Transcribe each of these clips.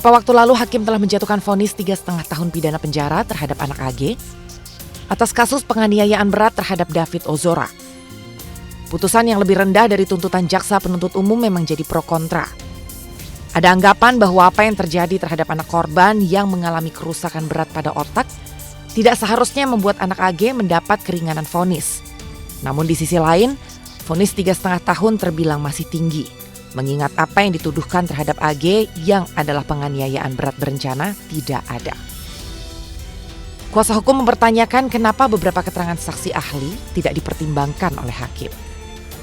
Beberapa waktu lalu hakim telah menjatuhkan vonis 3,5 tahun pidana penjara terhadap anak AG atas kasus penganiayaan berat terhadap David Ozora. Putusan yang lebih rendah dari tuntutan jaksa penuntut umum memang jadi pro kontra. Ada anggapan bahwa apa yang terjadi terhadap anak korban yang mengalami kerusakan berat pada otak tidak seharusnya membuat anak AG mendapat keringanan vonis. Namun di sisi lain, vonis 3,5 tahun terbilang masih tinggi, mengingat apa yang dituduhkan terhadap AG yang adalah penganiayaan berat berencana tidak ada. Kuasa hukum mempertanyakan kenapa beberapa keterangan saksi ahli tidak dipertimbangkan oleh hakim.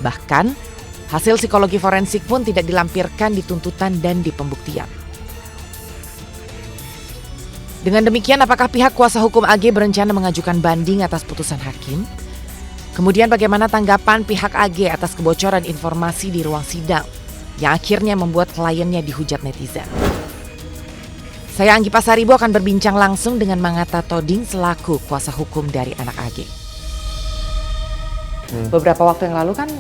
Bahkan, hasil psikologi forensik pun tidak dilampirkan di tuntutan dan di pembuktian. Dengan demikian, apakah pihak kuasa hukum AG berencana mengajukan banding atas putusan hakim? Kemudian bagaimana tanggapan pihak AG atas kebocoran informasi di ruang sidang yang akhirnya membuat kliennya dihujat netizen? Saya Anggi Pasaribu akan berbincang langsung dengan Mangatta Toding selaku kuasa hukum dari anak AG. Beberapa waktu yang lalu kan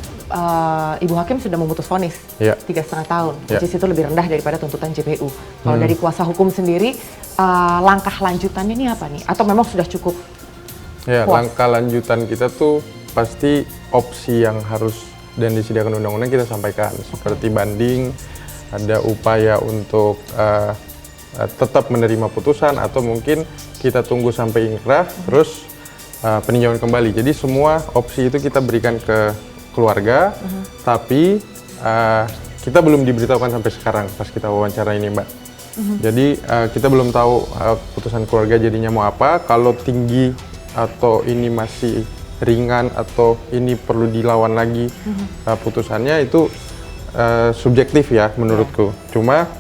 Ibu Hakim sudah memutus vonis 3,5 tahun, which is itu lebih rendah daripada tuntutan JPU. Kalau dari kuasa hukum sendiri, langkah lanjutannya ini apa nih? Atau memang sudah cukup Ya, puas? langkah lanjutan kita tuh pasti opsi yang harus dan disediakan undang-undang kita sampaikan. Seperti banding, ada upaya untuk tetap menerima putusan atau mungkin kita tunggu sampai inkrah, terus peninjauan kembali. Jadi semua opsi itu kita berikan ke keluarga, tapi kita belum diberitahukan sampai sekarang pas kita wawancara ini, Mbak. Jadi kita belum tahu putusan keluarga jadinya mau apa, kalau tinggi atau ini masih ringan atau ini perlu dilawan lagi putusannya itu subjektif ya menurutku. Cuma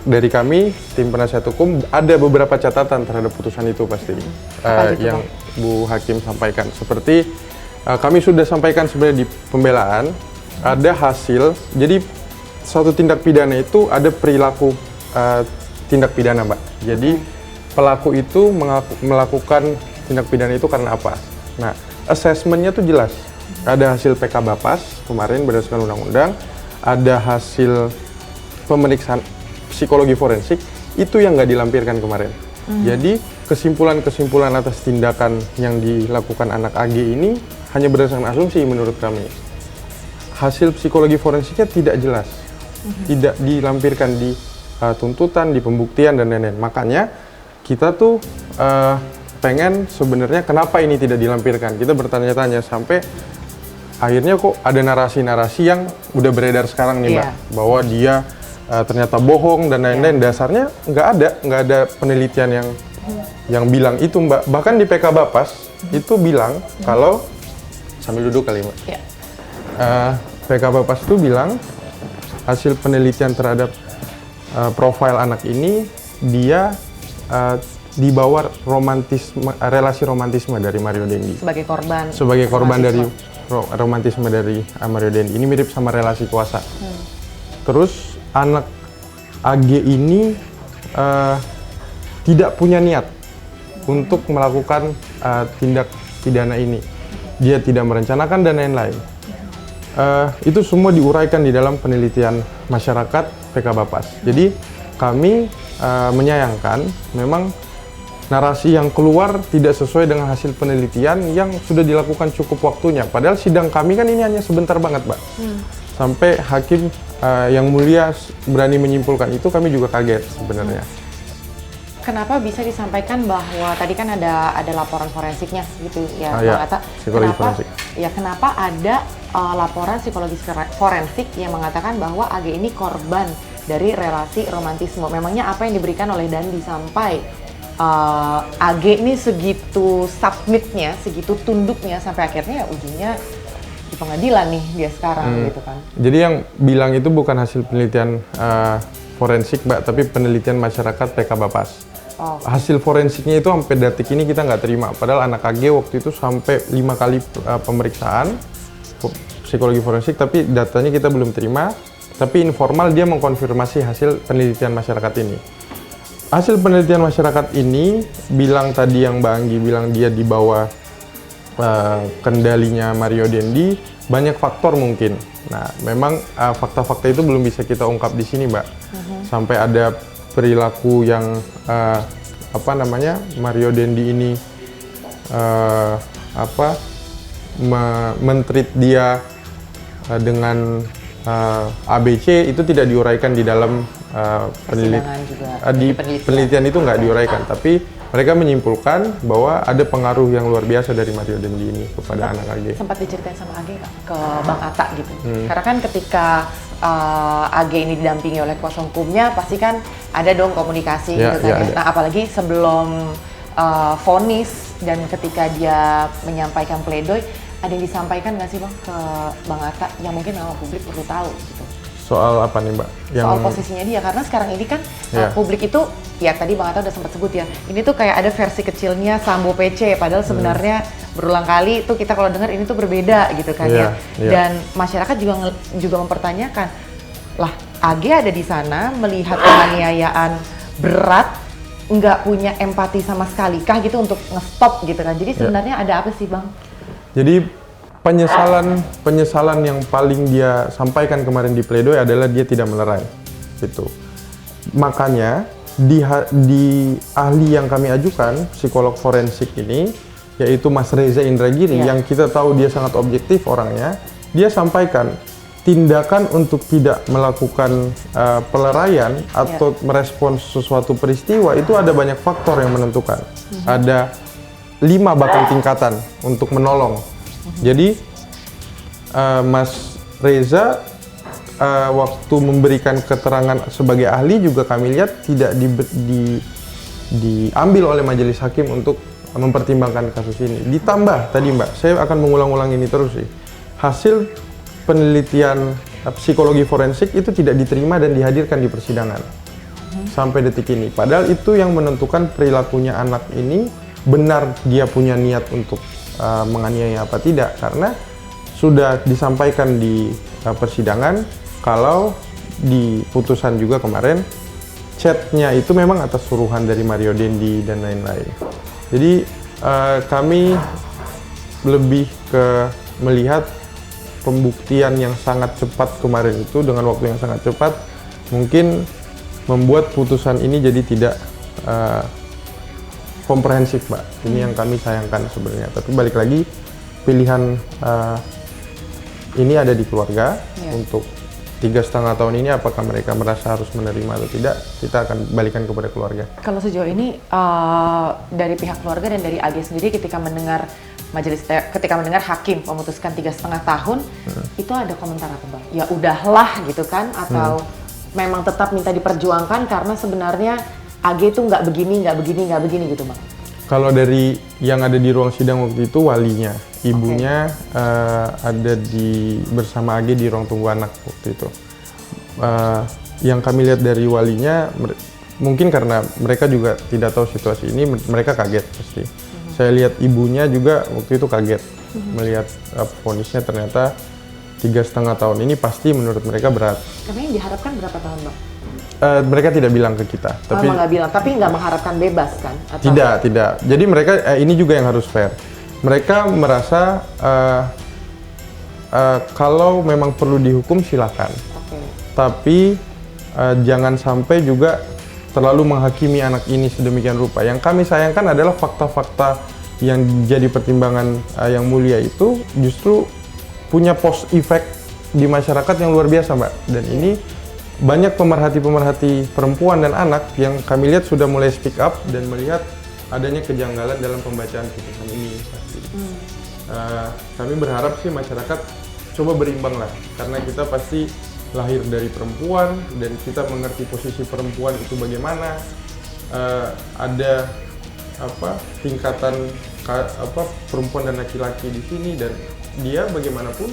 dari kami, tim penasihat hukum, ada beberapa catatan terhadap putusan itu pasti yang Bu Hakim sampaikan. Seperti kami sudah sampaikan sebenarnya di pembelaan, ada hasil, jadi suatu tindak pidana itu ada perilaku tindak pidana, Mbak. Jadi pelaku itu melakukan tindak pidana itu karena apa? Nah, assessment-nya tuh jelas. Ada hasil PK Bapas kemarin berdasarkan undang-undang, ada hasil pemeriksaan psikologi forensik, itu yang nggak dilampirkan kemarin. Jadi kesimpulan-kesimpulan atas tindakan yang dilakukan anak AG ini hanya berdasarkan asumsi menurut kami. Hasil psikologi forensiknya tidak jelas, tidak dilampirkan di tuntutan, di pembuktian dan lain-lain. Makanya kita tuh pengen sebenarnya kenapa ini tidak dilampirkan. Kita bertanya-tanya sampai akhirnya kok ada narasi-narasi yang udah beredar sekarang nih, Mbak, bahwa dia ternyata bohong dan lain-lain. Dasarnya nggak ada penelitian yang bilang itu, Mbak. Bahkan di PK Bapas itu bilang kalau sambil duduk kali, Mbak. PK Bapas itu bilang hasil penelitian terhadap profil anak ini dia di bawah relasi romantisme dari Mario Dendi. Sebagai korban dari romantisme dari Mario Dendi. Ini mirip sama relasi kuasa. Terus anak AG ini tidak punya niat untuk melakukan tindak pidana ini. Dia tidak merencanakan dan lain-lain. Itu semua diuraikan di dalam penelitian masyarakat PK Bapas. Jadi kami menyayangkan memang narasi yang keluar tidak sesuai dengan hasil penelitian yang sudah dilakukan cukup waktunya. Padahal sidang kami kan ini hanya sebentar banget, Mbak. Sampai hakim yang mulia berani menyimpulkan itu, kami juga kaget sebenarnya. Kenapa bisa disampaikan bahwa tadi kan ada laporan forensiknya gitu ya, Mangatta? Psikologi forensik. Ya, kenapa ada laporan psikologi forensik yang mengatakan bahwa AG ini korban dari relasi romantisme? Memangnya apa yang diberikan oleh Dandi sampai AG ini segitu submitnya, segitu tunduknya sampai akhirnya ya ujungnya di pengadilan nih dia sekarang gitu kan? Jadi yang bilang itu bukan hasil penelitian forensik, Mbak, tapi penelitian masyarakat PK Bapas. Hasil forensiknya itu sampai detik ini kita nggak terima. Padahal anak AG waktu itu sampai 5 kali pemeriksaan psikologi forensik, tapi datanya kita belum terima. Tapi informal dia mengkonfirmasi hasil penelitian masyarakat ini. Hasil penelitian masyarakat ini bilang tadi yang Mbak Anggi bilang dia di bawah kendalinya Mario Dendi, banyak faktor mungkin. Nah, memang fakta-fakta itu belum bisa kita ungkap di sini, Mbak. Sampai ada perilaku yang Mario Dendi ini men-treat dia dengan ABC itu tidak diuraikan di dalam penelitian itu nggak diuraikan, tapi mereka menyimpulkan bahwa ada pengaruh yang luar biasa dari Mario Dendi ini kepada anak AG. Sempat diceritain sama AG nggak ke Bang Atta gitu? Karena kan ketika AG ini didampingi oleh kuasa hukumnya, pasti kan ada dong komunikasi gitu kan. Nah, apalagi sebelum vonis dan ketika dia menyampaikan pledoi, ada yang disampaikan nggak sih Bang ke Bang Atta yang mungkin sama publik perlu tahu gitu? Soal apa nih Mbak? Soal posisinya dia, karena sekarang ini kan publik itu, ya tadi Bang Atta udah sempat sebut ya, ini tuh kayak ada versi kecilnya Sambo PC, padahal sebenarnya berulang kali itu kita kalau dengar ini tuh berbeda gitu kan ya. Dan masyarakat juga mempertanyakan, lah AG ada di sana melihat penganiayaan berat, nggak punya empati sama sekali kah gitu untuk nge-stop gitu kan. Jadi sebenarnya ada apa sih Bang? Jadi penyesalan yang paling dia sampaikan kemarin di pledoi adalah dia tidak melerai gitu. Makanya di ahli yang kami ajukan, psikolog forensik ini, yaitu Mas Reza Indragiri, yang kita tahu dia sangat objektif orangnya, dia sampaikan tindakan untuk tidak melakukan peleraian atau merespons sesuatu peristiwa itu ada banyak faktor yang menentukan. Ada 5 bahkan tingkatan untuk menolong. Jadi Mas Reza waktu memberikan keterangan sebagai ahli juga kami lihat tidak diambil oleh majelis hakim untuk mempertimbangkan kasus ini. Ditambah tadi Mbak, saya akan mengulang-ulang ini terus sih. Hasil penelitian psikologi forensik itu tidak diterima dan dihadirkan di persidangan sampai detik ini. Padahal itu yang menentukan perilakunya anak ini, benar dia punya niat untuk menganiaya apa tidak, karena sudah disampaikan di persidangan kalau di putusan juga kemarin chatnya itu memang atas suruhan dari Mario Dendi dan lain-lain. Jadi kami lebih ke melihat pembuktian yang sangat cepat kemarin itu dengan waktu yang sangat cepat mungkin membuat putusan ini jadi tidak komprehensif, Mbak. Ini yang kami sayangkan sebenarnya. Tapi balik lagi, pilihan ini ada di keluarga untuk 3,5 tahun ini. Apakah mereka merasa harus menerima atau tidak, kita akan balikan kepada keluarga. Kalau sejauh ini dari pihak keluarga dan dari AG sendiri ketika mendengar hakim memutuskan 3,5 tahun, itu ada komentar apa Bang? Ya udahlah gitu kan? Atau memang tetap minta diperjuangkan karena sebenarnya AG itu nggak begini gitu Bang? Kalau dari yang ada di ruang sidang waktu itu walinya, ibunya ada bersama AG di ruang tunggu anak waktu itu. Yang kami lihat dari walinya, mungkin karena mereka juga tidak tahu situasi ini, mereka kaget pasti. Saya lihat ibunya juga waktu itu kaget melihat vonisnya ternyata 3,5 tahun ini pasti menurut mereka berat. Karena yang diharapkan berapa tahun Bang? Mereka tidak bilang ke kita, tapi nggak bilang, tapi nggak mengharapkan bebas kan? Atau tidak. Jadi mereka ini juga yang harus fair. Mereka merasa kalau memang perlu dihukum silakan, tapi jangan sampai juga terlalu menghakimi anak ini sedemikian rupa. Yang kami sayangkan adalah fakta-fakta yang jadi pertimbangan yang mulia itu justru punya post effect di masyarakat yang luar biasa, Mbak. Dan ini banyak pemerhati-pemerhati perempuan dan anak yang kami lihat sudah mulai speak up dan melihat adanya kejanggalan dalam pembacaan putusan ini. Kami berharap sih masyarakat coba berimbang lah, karena kita pasti lahir dari perempuan dan kita mengerti posisi perempuan itu bagaimana. Ada tingkatan perempuan dan laki-laki di sini, dan dia bagaimanapun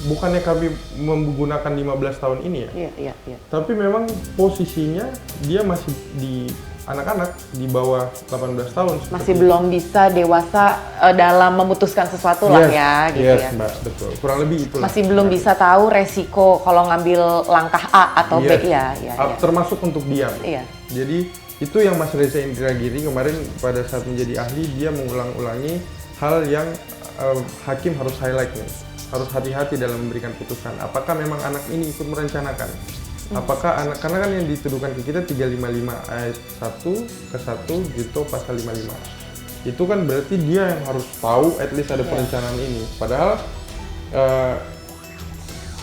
bukannya kami menggunakan 15 tahun ini ya. Iya. Tapi memang posisinya dia masih di anak-anak di bawah 18 tahun. Masih belum bisa dewasa dalam memutuskan sesuatu lah ya gitu ya. Mbak, betul. Kurang lebih itu. Masih belum bisa tahu resiko kalau ngambil langkah A atau B ya. Termasuk untuk diam. Iya. Jadi itu yang Mas Reza Indragiri kemarin pada saat menjadi ahli, dia mengulang-ulangi hal yang hakim harus highlight nih. Harus hati-hati dalam memberikan putusan. Apakah memang anak ini ikut merencanakan? Apakah anak, karena kan yang dituduhkan ke kita 355 ayat 1 ke 1 Junto pasal 55. Itu kan berarti dia yang harus tahu at least ada perencanaan ini. Padahal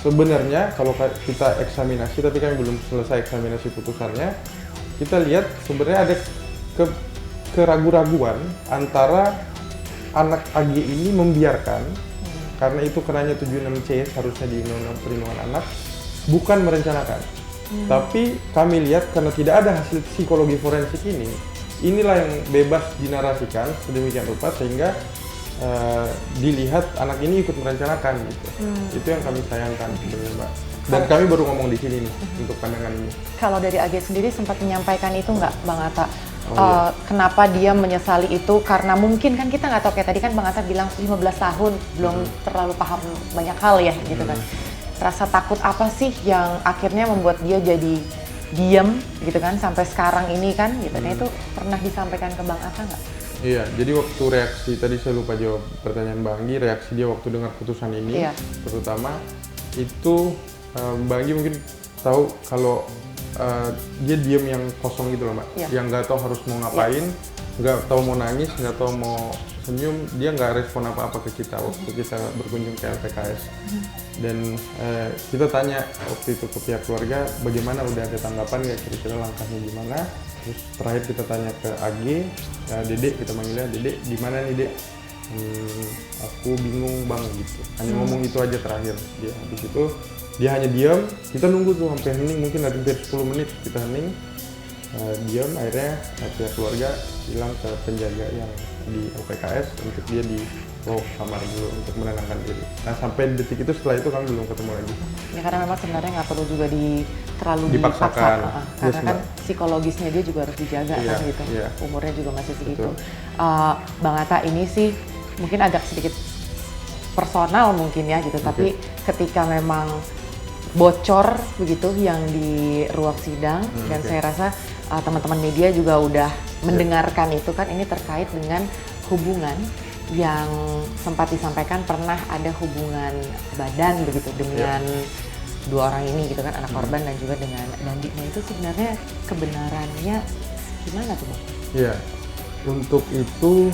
sebenarnya kalau kita eksaminasi, tapi kami belum selesai eksaminasi putusannya, kita lihat sebenarnya ada keraguan-raguan antara anak AG ini membiarkan, karena itu kenanya 76C seharusnya di Undang-Undang Perlindungan Anak, bukan merencanakan. Tapi kami lihat karena tidak ada hasil psikologi forensik ini, inilah yang bebas dinarasikan sedemikian rupa sehingga dilihat anak ini ikut merencanakan gitu. Itu yang kami sayangkan sebenarnya, Mbak. Dan kami baru ngomong di sini nih untuk pandangan ini. Kalau dari AG sendiri sempat menyampaikan itu nggak, Bang Atta? iya. Kenapa dia menyesali itu? Karena mungkin kan kita nggak tahu, kayak tadi kan Bang Atta bilang 15 tahun belum terlalu paham banyak hal ya gitu kan. Rasa takut apa sih yang akhirnya membuat dia jadi diam gitu kan sampai sekarang ini kan gitu. Nah itu pernah disampaikan ke Bang Atta nggak? Iya, jadi waktu reaksi, tadi saya lupa jawab pertanyaan Mbak Anggi, reaksi dia waktu dengar putusan ini, terutama itu Mbak Anggi mungkin tahu kalau dia diam yang kosong gitu loh, Mbak, yang nggak tahu harus mau ngapain, nggak tahu mau nangis, nggak tahu mau senyum, dia nggak respon apa-apa ke kita waktu kita berkunjung ke LPKS. Dan kita tanya waktu itu ke pihak keluarga, bagaimana, udah ada tanggapan nggak, kira-kira langkahnya gimana. Terus terakhir kita tanya ke AG, Dedek, kita manggilnya Dedek, gimana nih Dek? Aku bingung Bang gitu, hanya ngomong itu aja terakhir. Dia habis itu dia hanya diam, kita nunggu tuh sampai hening, mungkin hampir 10 menit kita hening, diam. Akhirnya pihak keluarga bilang ke penjaga yang di LPKS untuk dia dibawa ke kamar dulu untuk menenangkan diri. Nah sampai detik itu, setelah itu kami belum ketemu lagi. Ya karena memang sebenarnya nggak perlu juga terlalu Dipaksakan. dipaksa, karena kan psikologisnya dia juga harus dijaga kan gitu. Umurnya juga masih segitu. Bang Atta, ini sih mungkin agak sedikit personal mungkin ya gitu, tapi ketika memang bocor begitu yang di ruang sidang, dan saya rasa teman-teman media juga udah mendengarkan itu kan, ini terkait dengan hubungan yang sempat disampaikan pernah ada hubungan badan begitu dengan dua orang ini gitu kan, anak korban dan juga dengan Dandi. Nah itu sebenarnya kebenarannya gimana tuh, Bang? Iya, untuk itu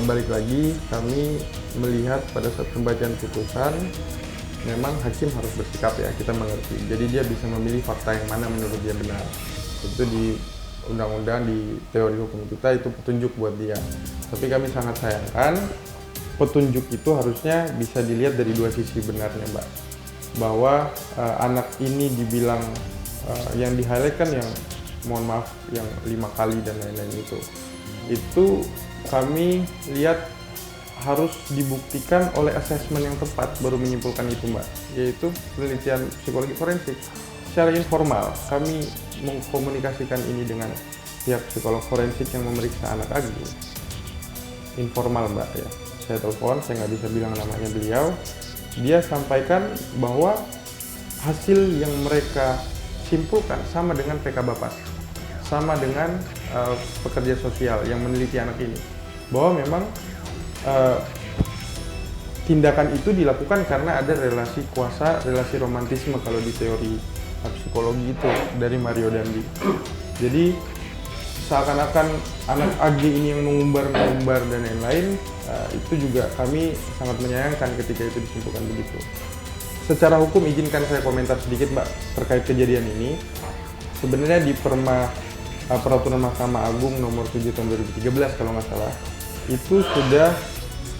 balik lagi kami melihat pada saat pembacaan putusan memang hakim harus bersikap ya, kita mengerti. Jadi dia bisa memilih fakta yang mana menurut dia benar. Itu di undang-undang, di teori hukum kita itu petunjuk buat dia. Tapi kami sangat sayangkan petunjuk itu harusnya bisa dilihat dari dua sisi benarnya, Mbak. Bahwa anak ini dibilang yang di-highlight kan yang mohon maaf yang 5 kali dan lain-lain itu kami lihat harus dibuktikan oleh asesmen yang tepat baru menyimpulkan itu, Mbak, yaitu penelitian psikologi forensik. Secara informal kami mengkomunikasikan ini dengan pihak psikolog forensik yang memeriksa anak AG. Informal, Mbak, ya. Saya telepon, saya nggak bisa bilang namanya beliau. Dia sampaikan bahwa hasil yang mereka simpulkan sama dengan PK Bapas, sama dengan pekerja sosial yang meneliti anak ini, bahwa memang tindakan itu dilakukan karena ada relasi kuasa, relasi romantisme kalau di teori psikologi itu dari Mario Dandi. Jadi seakan-akan anak AG ini yang mengumbar dan lain-lain, itu juga kami sangat menyayangkan ketika itu disimpulkan begitu. Secara hukum izinkan saya komentar sedikit, Mbak, terkait kejadian ini. Sebenarnya di Peraturan Mahkamah Agung nomor 7 tahun 2013 kalau nggak salah, itu sudah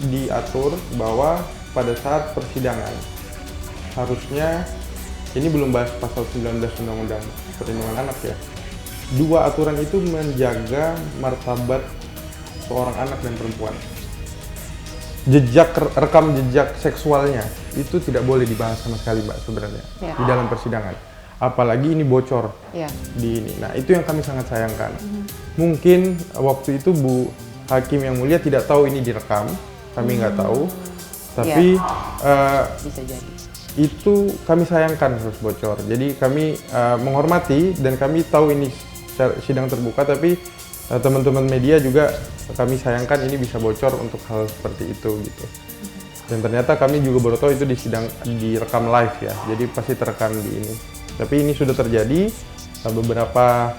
diatur bahwa pada saat persidangan harusnya, ini belum bahas pasal 19 Undang-Undang Perlindungan Anak ya, dua aturan itu menjaga martabat seorang anak dan perempuan. Rekam jejak seksualnya itu tidak boleh dibahas sama sekali, Mbak, sebenarnya di dalam persidangan. Apalagi ini bocor di ini. Nah itu yang kami sangat sayangkan. Mungkin waktu itu Bu Hakim yang mulia tidak tahu ini direkam, kami nggak tahu. Tapi bisa jadi. Itu kami sayangkan harus bocor. Jadi kami menghormati dan kami tahu ini sidang terbuka, tapi teman-teman media juga kami sayangkan ini bisa bocor untuk hal seperti itu gitu. Dan ternyata kami juga baru tahu itu di sidang direkam live ya. Jadi pasti terekam di ini. Tapi ini sudah terjadi, beberapa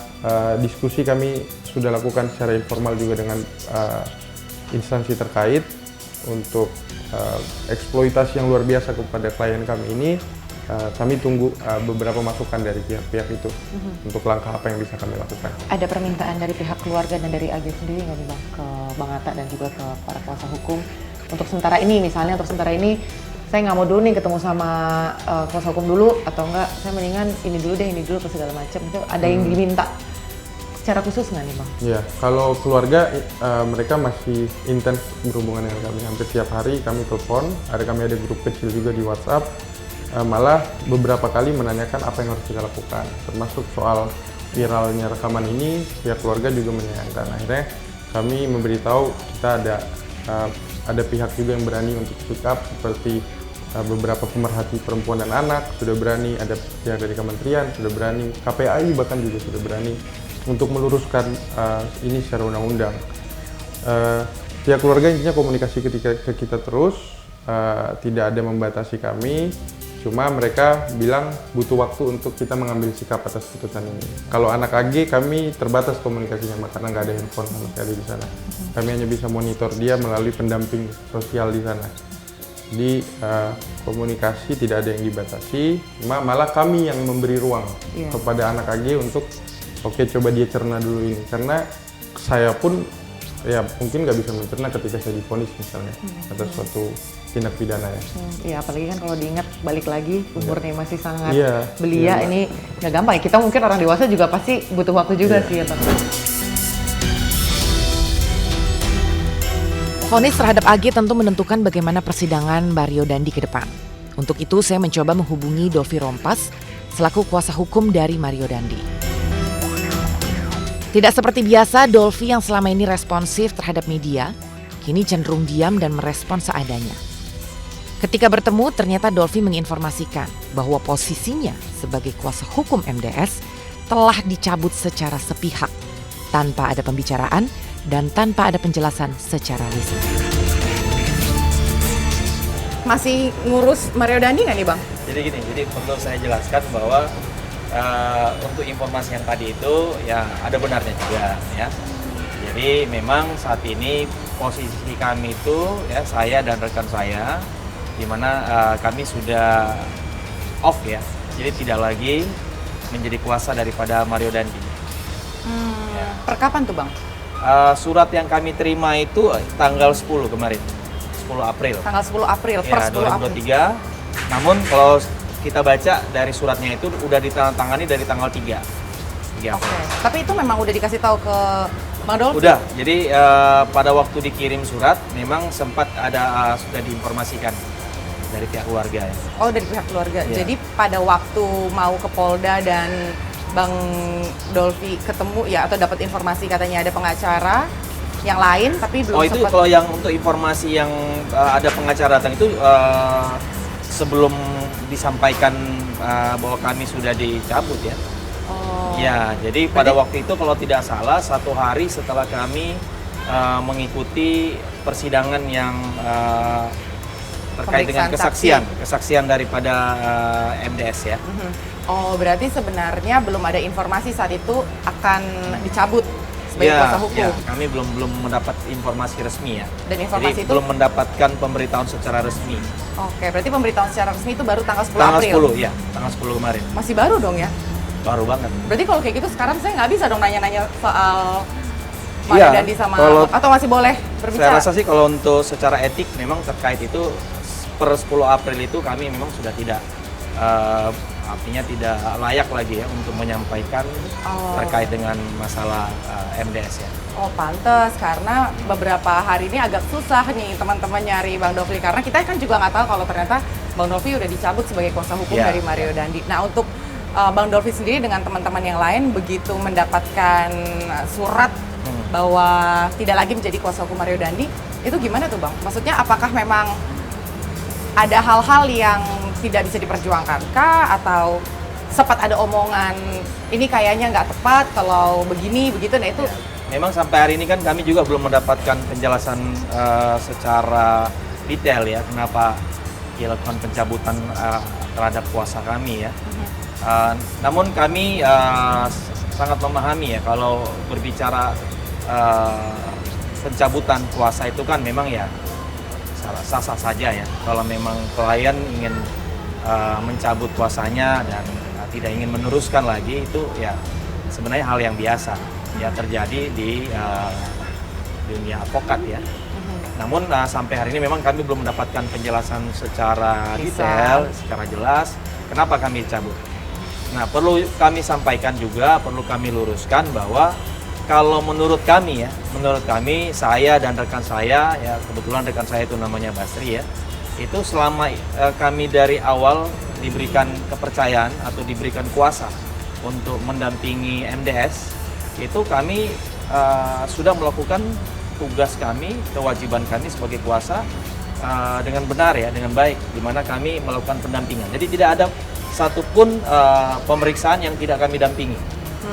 diskusi kami sudah lakukan secara informal juga dengan instansi terkait untuk eksploitasi yang luar biasa kepada klien kami ini. Kami tunggu beberapa masukan dari pihak-pihak itu untuk langkah apa yang bisa kami lakukan. Ada permintaan dari pihak keluarga dan dari AG sendiri nggak nih Bang ke Bang Atta dan juga ke para kuasa hukum untuk sementara ini, misalnya untuk sementara ini saya nggak mau dulu nih ketemu sama kuasa hukum dulu, atau enggak saya mendingan ini dulu deh, ini dulu, segala macam, itu ada yang diminta secara khusus nggak nih Bang? Ya, kalau keluarga mereka masih intens berhubungan dengan kami, hampir tiap hari kami telepon, kami ada grup kecil juga di WhatsApp, malah beberapa kali menanyakan apa yang harus kita lakukan, termasuk soal viralnya rekaman ini, pihak keluarga juga menyayangkan. Akhirnya kami memberitahu kita ada pihak juga yang berani untuk speak up, seperti beberapa pemerhati perempuan dan anak sudah berani, ada pihak dari kementerian sudah berani, KPAI bahkan juga sudah berani untuk meluruskan ini secara undang-undang. Pihak keluarga intinya komunikasi ke kita terus, tidak ada membatasi kami, cuma mereka bilang butuh waktu untuk kita mengambil sikap atas putusan ini. Kalau anak AG kami terbatas komunikasinya karena nggak ada handphone sama sekali di sana. Kami hanya bisa monitor dia melalui pendamping sosial di sana. Di komunikasi tidak ada yang dibatasi, malah kami yang memberi ruang kepada anak AG untuk oke, coba dia cerna dulu ini, karena saya pun ya mungkin nggak bisa mencerna ketika saya divonis misalnya atas suatu tindak pidana ya. Iya, apalagi kan kalau diingat balik lagi umurnya masih sangat Iya, belia, ini nggak gampang ya. Kita mungkin orang dewasa juga pasti butuh waktu juga sih ya Bang. Vonis terhadap AG tentu menentukan bagaimana persidangan Mario Dandi ke depan. Untuk itu saya mencoba menghubungi Dolvi Rompas selaku kuasa hukum dari Mario Dandi. Tidak seperti biasa, Dolvi yang selama ini responsif terhadap media, kini cenderung diam dan merespon seadanya. Ketika bertemu, ternyata Dolvi menginformasikan bahwa posisinya sebagai kuasa hukum MDS telah dicabut secara sepihak, tanpa ada pembicaraan dan tanpa ada penjelasan secara lisan. Masih ngurus Mario Dandi nggak nih Bang? Jadi gini, perlu saya jelaskan bahwa untuk informasi yang tadi itu ya ada benarnya juga ya. Jadi memang saat ini posisi kami itu ya, saya dan rekan saya, di mana kami sudah off ya. Jadi tidak lagi menjadi kuasa daripada Mario Dandi. Ya. Per kapan tuh Bang? Surat yang kami terima itu tanggal 10 kemarin, 10 April. Tanggal 10 April, per Ya, 10 April. 2023. Namun kalau kita baca dari suratnya itu udah ditandatangani dari tanggal 3 April. Oke. Tapi itu memang udah dikasih tahu ke Bang Dolvi? Udah, jadi pada waktu dikirim surat memang sempat ada sudah diinformasikan dari pihak keluarga ya. Oh, dari pihak keluarga. Iya. Jadi pada waktu mau ke Polda dan Bang Dolvi ketemu ya, atau dapat informasi katanya ada pengacara yang lain tapi belum itu sempat. kalau yang untuk informasi yang ada pengacara datang itu sebelum disampaikan bahwa kami sudah dicabut ya. Oh. Ya, jadi pada waktu itu kalau tidak salah 1 hari setelah kami mengikuti persidangan yang terkait dengan kesaksian daripada MDS ya. Oh, berarti sebenarnya belum ada informasi saat itu akan dicabut sebagai kuasa hukum. Ya, kami belum mendapat informasi resmi ya. Dan informasi jadi itu belum mendapatkan pemberitahuan secara resmi. Oke, berarti pemberitahuan secara resmi itu baru tanggal 10 Tanggal April. 10 ya, tanggal 10 kemarin. Masih baru dong ya? Baru banget. Berarti kalau kayak gitu sekarang saya nggak bisa dong nanya-nanya soal Mario Dandi sama, atau masih boleh berbicara? Saya rasa sih kalau untuk secara etik memang terkait itu per 10 April itu kami memang sudah tidak artinya tidak layak lagi ya untuk menyampaikan terkait dengan masalah MDS ya. Oh, pantes, karena beberapa hari ini agak susah nih teman-teman nyari Bang Dolvi, karena kita kan juga nggak tahu kalau ternyata Bang Dolvi udah dicabut sebagai kuasa hukum dari Mario Dandi. Nah, untuk Bang Dolvi sendiri dengan teman-teman yang lain begitu mendapatkan surat bahwa tidak lagi menjadi kuasa hukum Mario Dandi, itu gimana tuh Bang? Maksudnya apakah memang ada hal-hal yang tidak bisa diperjuangkan kah, atau sempat ada omongan ini kayaknya nggak tepat kalau begini begitu? Nah itu memang sampai hari ini kan kami juga belum mendapatkan penjelasan secara detail ya kenapa dilakukan pencabutan terhadap kuasa kami ya. Namun kami sangat memahami ya kalau berbicara pencabutan kuasa itu kan memang ya sah-sah saja ya. Kalau memang klien ingin mencabut kuasanya dan tidak ingin meneruskan lagi, itu ya sebenarnya hal yang biasa ya terjadi di dunia advokat ya. Namun sampai hari ini memang kami belum mendapatkan penjelasan secara detail, secara jelas kenapa kami dicabut. Nah, perlu kami sampaikan juga, perlu kami luruskan bahwa kalau menurut kami ya, menurut kami, saya dan rekan saya, ya kebetulan rekan saya itu namanya Basri ya, itu selama kami dari awal diberikan kepercayaan atau diberikan kuasa untuk mendampingi MDS, itu kami sudah melakukan tugas kami, kewajiban kami sebagai kuasa dengan benar ya, dengan baik, di mana kami melakukan pendampingan. Jadi tidak ada satupun pemeriksaan yang tidak kami dampingi,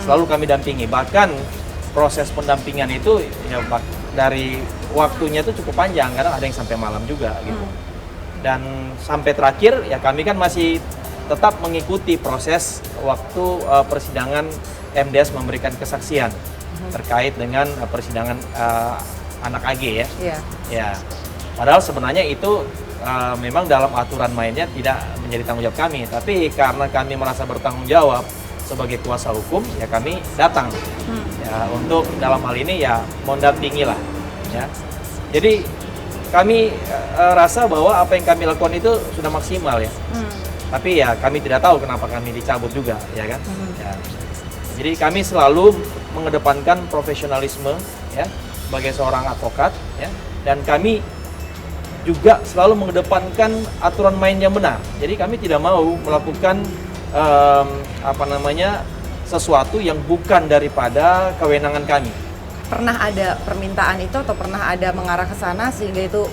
selalu kami dampingi. Bahkan proses pendampingan itu ya dari waktunya itu cukup panjang, kadang ada yang sampai malam juga gitu. Dan sampai terakhir ya kami kan masih tetap mengikuti proses waktu persidangan MDS memberikan kesaksian terkait dengan persidangan anak AG ya. Ya. Padahal sebenarnya itu memang dalam aturan mainnya tidak menjadi tanggung jawab kami, tapi karena kami merasa bertanggung jawab sebagai kuasa hukum, ya kami datang ya untuk dalam hal ini ya mendampingi lah ya. Jadi kami rasa bahwa apa yang kami lakukan itu sudah maksimal ya. Tapi ya kami tidak tahu kenapa kami dicabut juga ya kan. Ya. Jadi kami selalu mengedepankan profesionalisme ya sebagai seorang advokat ya, dan kami juga selalu mengedepankan aturan main yang benar. Jadi kami tidak mau melakukan sesuatu yang bukan daripada kewenangan kami. Pernah ada permintaan itu atau pernah ada mengarah ke sana sehingga itu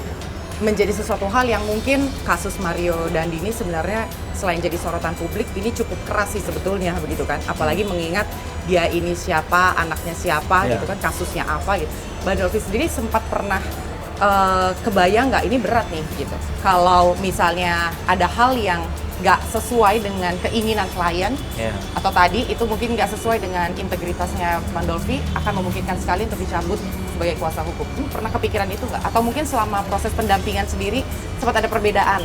menjadi sesuatu hal yang mungkin kasus Mario Dandi ini sebenarnya selain jadi sorotan publik ini cukup keras sih sebetulnya begitu kan, apalagi mengingat dia ini siapa, anaknya siapa gitu kan, kasusnya apa gitu. Mbak Dolvi sendiri sempat pernah kebayang nggak ini berat nih gitu, kalau misalnya ada hal yang nggak sesuai dengan keinginan klien atau tadi itu mungkin nggak sesuai dengan integritasnya Bang Dolvi, akan memungkinkan sekali untuk dicabut sebagai kuasa hukum. Pernah kepikiran itu nggak? Atau mungkin selama proses pendampingan sendiri sempat ada perbedaan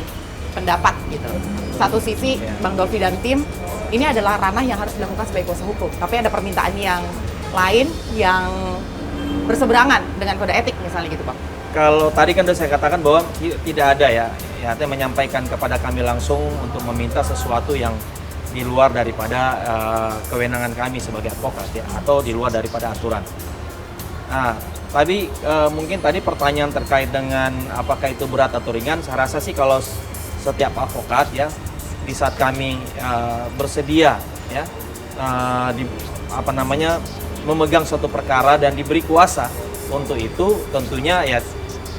pendapat gitu? Satu sisi Bang Dolvi dan tim ini adalah ranah yang harus dilakukan sebagai kuasa hukum, tapi ada permintaan yang lain yang berseberangan dengan kode etik misalnya gitu Bang. Kalau tadi kan sudah saya katakan bahwa tidak ada ya artinya menyampaikan kepada kami langsung untuk meminta sesuatu yang di luar daripada kewenangan kami sebagai advokat ya, atau di luar daripada aturan. Nah, tadi mungkin tadi pertanyaan terkait dengan apakah itu berat atau ringan, saya rasa sih kalau setiap advokat ya di saat kami bersedia ya memegang suatu perkara dan diberi kuasa untuk itu, tentunya ya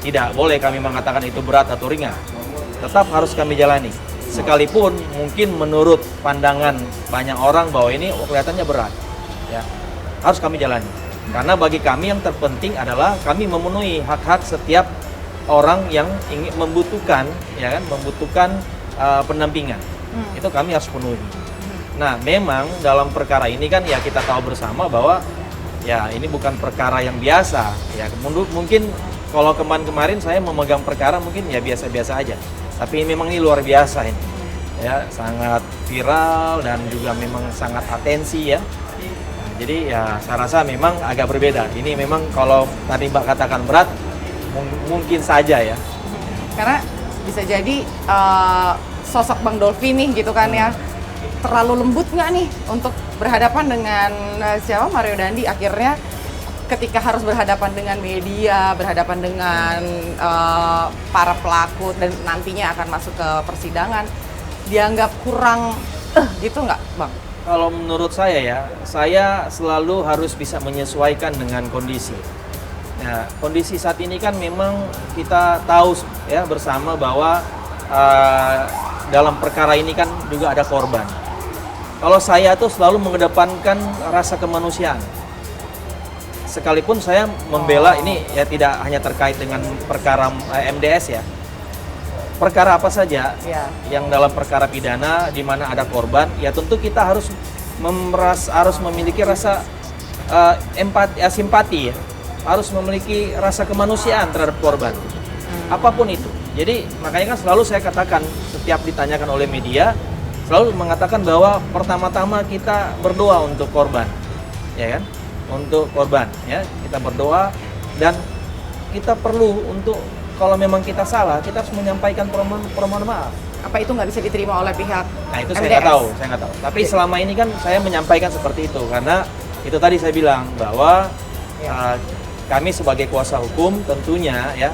tidak boleh kami mengatakan itu berat atau ringan. Tetap harus kami jalani. Sekalipun mungkin menurut pandangan banyak orang bahwa ini kelihatannya berat, ya harus kami jalani. Karena bagi kami yang terpenting adalah kami memenuhi hak-hak setiap orang yang ingin membutuhkan pendampingan. Itu kami harus penuhi. Nah, memang dalam perkara ini kan ya kita tahu bersama bahwa ya ini bukan perkara yang biasa. Ya mungkin kalau kemarin saya memegang perkara mungkin ya biasa-biasa aja. Tapi memang ini luar biasa ini. Ya, sangat viral dan juga memang sangat atensi ya. Nah, jadi ya saya rasa memang agak berbeda. Ini memang kalau tadi Mbak katakan berat, mungkin saja ya. Karena bisa jadi sosok Bang Dolvi nih gitu kan ya, terlalu lembut nggak nih untuk berhadapan dengan siapa Mario Dandi, akhirnya ketika harus berhadapan dengan media, berhadapan dengan para pelaku dan nantinya akan masuk ke persidangan, dianggap kurang gitu nggak Bang? Kalau menurut saya ya, saya selalu harus bisa menyesuaikan dengan kondisi. Nah, kondisi saat ini kan memang kita tahu ya bersama bahwa dalam perkara ini kan juga ada korban. Kalau saya tuh selalu mengedepankan rasa kemanusiaan. Sekalipun saya membela ini ya tidak hanya terkait dengan perkara MDS ya. perkara apa saja Ya. yang dalam perkara pidana di mana ada korban, ya tentu kita harus memiliki rasa simpati ya, harus memiliki rasa kemanusiaan terhadap korban, apapun itu. Jadi makanya kan selalu saya katakan setiap ditanyakan oleh media, selalu mengatakan bahwa pertama-tama kita berdoa untuk korban, ya kan, untuk korban, ya kita berdoa dan kita perlu untuk kalau memang kita salah, kita harus menyampaikan permohonan maaf. Apa itu nggak bisa diterima oleh pihak Nah itu MDS? saya nggak tahu. Tapi selama ini kan saya menyampaikan seperti itu karena itu tadi saya bilang bahwa kami sebagai kuasa hukum tentunya ya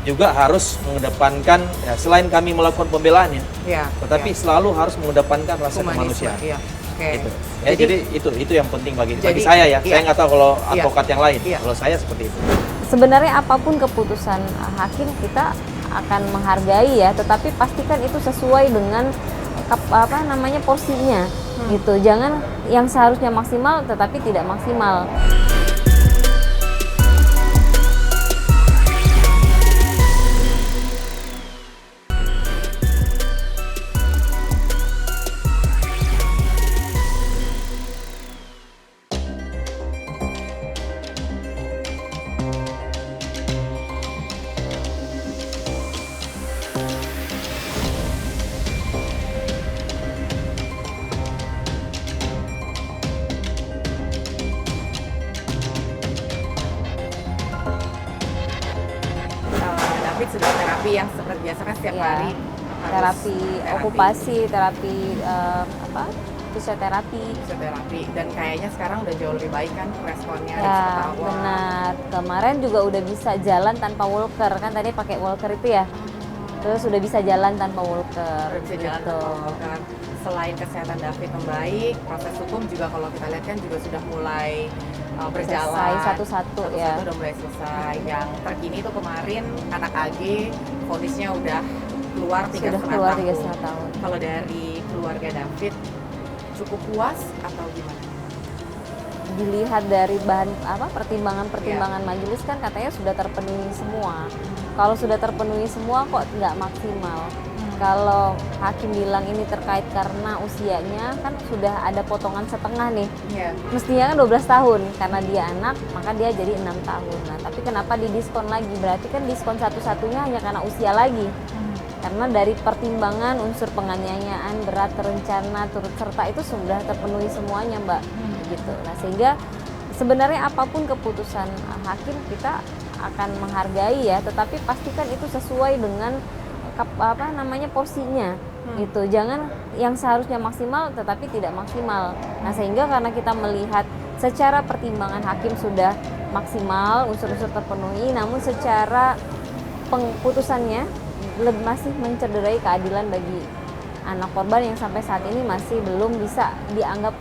juga harus mengedepankan ya, selain kami melakukan pembelaan ya, Ya. tetapi selalu harus mengedepankan rasa kemanusiaan. Iya. Oke. Gitu. Ya, jadi itu yang penting bagi saya ya. Iya. Saya nggak tahu kalau Iya. advokat yang lain. Iya. Kalau saya seperti itu. Sebenarnya apapun keputusan hakim kita akan menghargai ya, tetapi pastikan itu sesuai dengan porsinya gitu. Jangan yang seharusnya maksimal tetapi tidak maksimal. David sudah terapi yang seperti biasa kan setiap Ya, hari harus terapi okupasi, terapi fisioterapi. fisioterapi, dan kayaknya sekarang udah jauh lebih baik kan responnya di Ya, ketawa. benar. Kemarin juga udah bisa jalan tanpa walker, kan tadi pakai walker itu ya. Terus udah bisa jalan tanpa walker. Udah bisa jalan gitu. tanpa walker. Selain kesehatan David membaik, proses hukum juga kalau kita lihat kan juga sudah mulai berjalan. Selesai satu-satu ya. Udah mulai selesai. Yang terkini itu kemarin anak AG vonisnya udah keluar 3,5 Sudah keluar tahun. 3,5 tahun. Kalau dari keluarga David cukup puas atau gimana? Dilihat dari pertimbangan majelis kan katanya sudah terpenuhi semua. Kalau sudah terpenuhi semua kok nggak maksimal. Kalau hakim bilang ini terkait karena usianya kan sudah ada potongan setengah nih. Iya. Mestinya kan 12 tahun karena dia anak maka dia jadi 6 tahun. Nah, tapi kenapa didiskon lagi? Berarti kan diskon satu-satunya hanya karena usia lagi. Karena dari pertimbangan unsur penganiayaan berat terencana turut serta itu sudah terpenuhi semuanya, Mbak. Gitu. Nah, sehingga sebenarnya apapun keputusan hakim kita akan menghargai ya, tetapi pastikan itu sesuai dengan porsinya. Gitu. Jangan yang seharusnya maksimal tetapi tidak maksimal. Nah, sehingga karena kita melihat secara pertimbangan hakim sudah maksimal, unsur-unsur terpenuhi, namun secara putusannya masih mencederai keadilan bagi anak korban yang sampai saat ini masih belum bisa dianggap